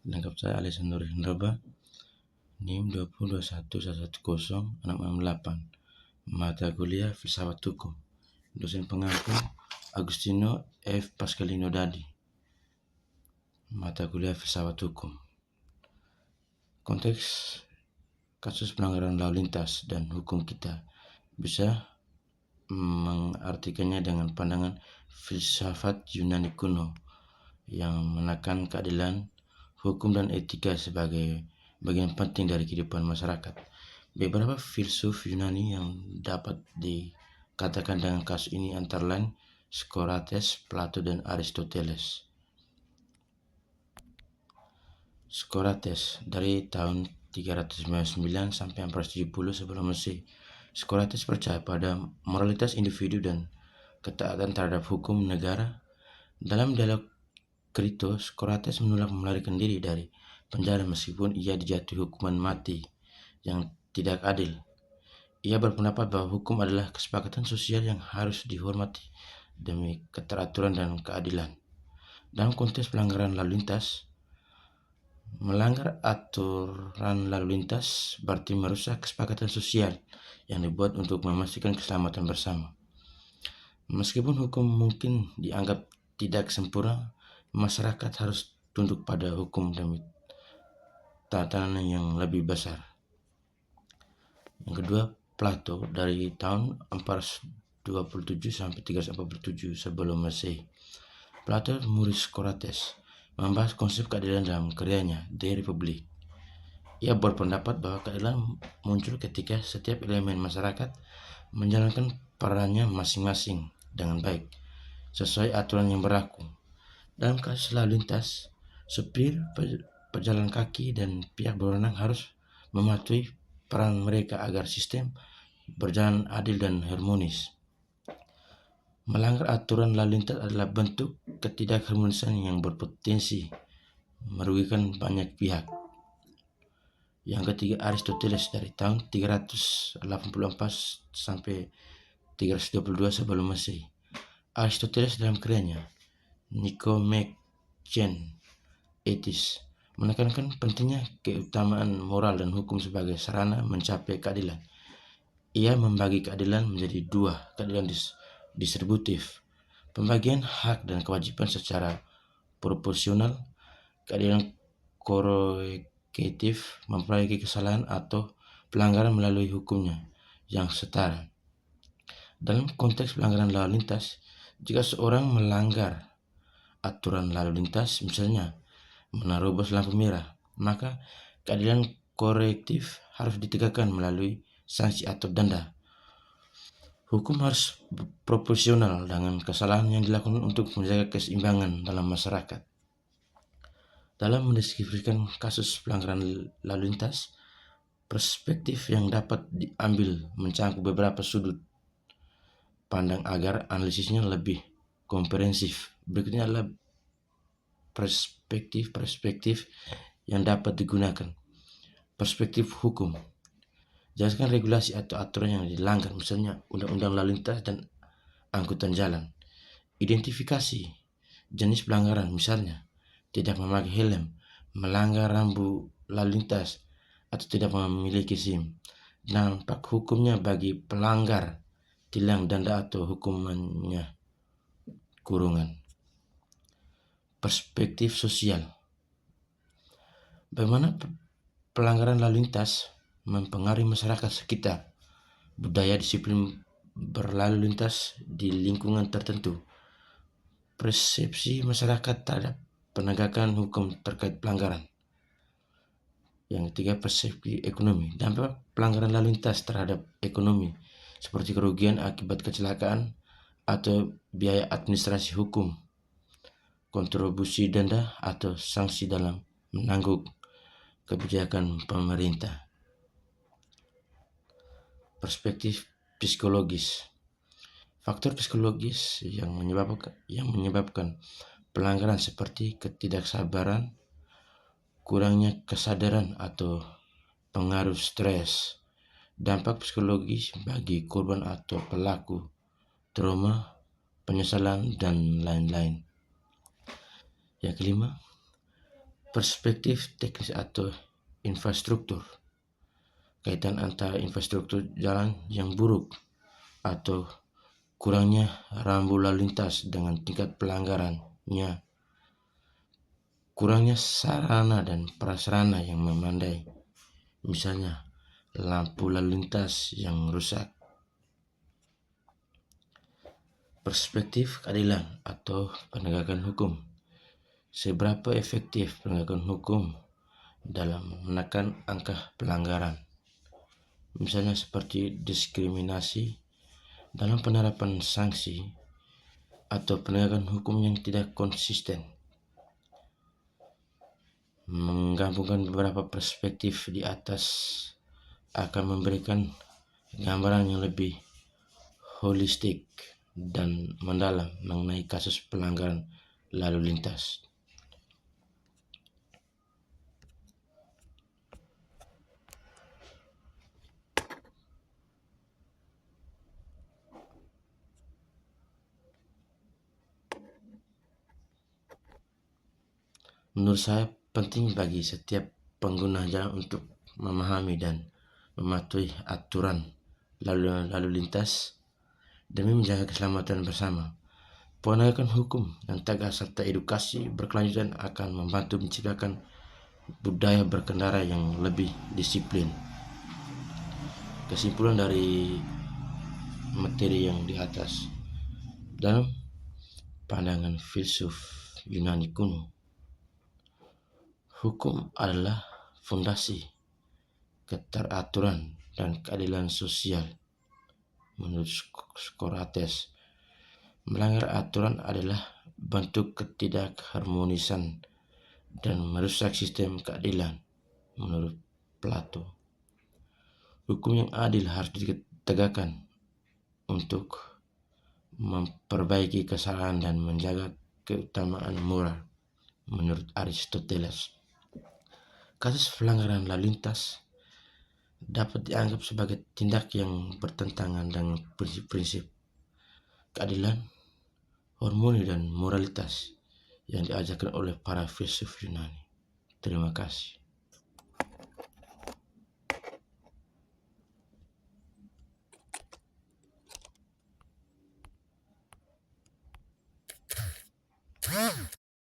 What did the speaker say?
Lengkap saya Alessandro Hindraba, NIM 2021110668, mata kuliah Filsafat Hukum, dosen pengampu Agustino F. Pascalino Dadi, mata kuliah Filsafat Hukum. Konteks kasus pelanggaran lalu lintas dan hukum kita bisa mengartikannya dengan pandangan filsafat Yunani kuno yang menekan keadilan, hukum dan etika sebagai bagian penting dari kehidupan masyarakat. Beberapa filsuf Yunani yang dapat dikatakan dengan kasus ini antara lain Socrates, Plato, dan Aristoteles. Socrates dari tahun 399 sampai 470 sebelum Masehi. Socrates percaya pada moralitas individu dan ketaatan terhadap hukum negara. Dalam dialog Krito, Socrates menolak melarikan diri dari penjara meskipun ia dijatuhi hukuman mati yang tidak adil. Ia berpendapat bahwa hukum adalah kesepakatan sosial yang harus dihormati demi keteraturan dan keadilan. Dalam konteks pelanggaran lalu lintas, melanggar aturan lalu lintas berarti merusak kesepakatan sosial yang dibuat untuk memastikan keselamatan bersama. Meskipun hukum mungkin dianggap tidak sempurna, masyarakat harus tunduk pada hukum demi tatanan yang lebih besar. Yang kedua, Plato dari tahun 427 sampai 347 sebelum Masehi. Plato, murid Socrates, membahas konsep keadilan dalam karyanya De Republik. Ia berpendapat bahwa keadilan muncul ketika setiap elemen masyarakat menjalankan perannya masing-masing dengan baik, sesuai aturan yang berlaku. Dalam kasus lalu lintas, supir, pejalan kaki, dan pihak berwenang harus mematuhi peran mereka agar sistem berjalan adil dan harmonis. Melanggar aturan lalu lintas adalah bentuk ketidakharmonisan yang berpotensi merugikan banyak pihak. Yang ketiga, Aristoteles dari tahun 384 sampai 322 sebelum Masehi. Aristoteles dalam karyanya Nicomachean Ethics menekankan pentingnya keutamaan moral dan hukum sebagai sarana mencapai keadilan. Ia membagi keadilan menjadi dua, keadilan distributif, pembagian hak dan kewajiban secara proporsional, keadilan korelatif, memperbaiki kesalahan atau pelanggaran melalui hukumnya yang setara. Dalam konteks pelanggaran lalu lintas, jika seorang melanggar aturan lalu lintas, misalnya menerobos lampu merah, maka keadilan korektif harus ditegakkan melalui sanksi atau denda. Hukum harus proporsional dengan kesalahan yang dilakukan untuk menjaga keseimbangan dalam masyarakat. Dalam mendeskripsikan kasus pelanggaran lalu lintas, perspektif yang dapat diambil mencangkup beberapa sudut pandang agar analisisnya lebih komprehensif. Berikutnya adalah perspektif yang dapat digunakan. Perspektif hukum. Jelaskan regulasi atau aturan yang dilanggar, misalnya undang-undang lalu lintas dan angkutan jalan. Identifikasi jenis pelanggaran, misalnya tidak memakai helm, melanggar rambu lalu lintas, atau tidak memiliki SIM. Dampak hukumnya bagi pelanggar, tilang, denda atau hukumannya kurungan. Perspektif sosial. Bagaimana pelanggaran lalu lintas mempengaruhi masyarakat sekitar, budaya disiplin berlalu lintas di lingkungan tertentu, persepsi masyarakat terhadap penegakan hukum terkait pelanggaran. Yang ketiga, persepsi ekonomi. Dampak pelanggaran lalu lintas terhadap ekonomi, seperti kerugian akibat kecelakaan atau biaya administrasi hukum, kontribusi denda atau sanksi dalam menanggung kebijakan pemerintah. Perspektif psikologis. Faktor psikologis yang menyebabkan pelanggaran seperti ketidaksabaran, kurangnya kesadaran atau pengaruh stres, dampak psikologis bagi korban atau pelaku, trauma, penyesalan, dan lain-lain. Yang kelima, Perspektif teknis atau infrastruktur, kaitan antara infrastruktur jalan yang buruk atau kurangnya rambu lalu lintas dengan tingkat pelanggarannya, kurangnya sarana dan prasarana yang memadai, misalnya lampu lalu lintas yang rusak. Perspektif keadilan atau penegakan hukum, seberapa efektif penegakan hukum dalam menekan angka pelanggaran, misalnya seperti diskriminasi dalam penerapan sanksi atau penegakan hukum yang tidak konsisten. Menggabungkan beberapa perspektif di atas akan memberikan gambaran yang lebih holistik dan mendalam mengenai kasus pelanggaran lalu lintas. Menurut saya penting bagi setiap pengguna jalan untuk memahami dan mematuhi aturan lalu lintas demi menjaga keselamatan bersama. Penegakan hukum yang tegas serta edukasi berkelanjutan akan membantu menciptakan budaya berkendara yang lebih disiplin. Kesimpulan dari materi yang di atas, dalam pandangan filsuf Yunani kuno, hukum adalah fondasi keteraturan dan keadilan sosial. Menurut Socrates, melanggar aturan adalah bentuk ketidakharmonisan dan merusak sistem keadilan. Menurut Plato, hukum yang adil harus ditegakkan untuk memperbaiki kesalahan dan menjaga keutamaan moral. Menurut Aristoteles, kasus pelanggaran lalu lintas dapat dianggap sebagai tindak yang bertentangan dengan prinsip-prinsip keadilan, harmoni, dan moralitas yang diajarkan oleh para filsuf Yunani. Terima kasih.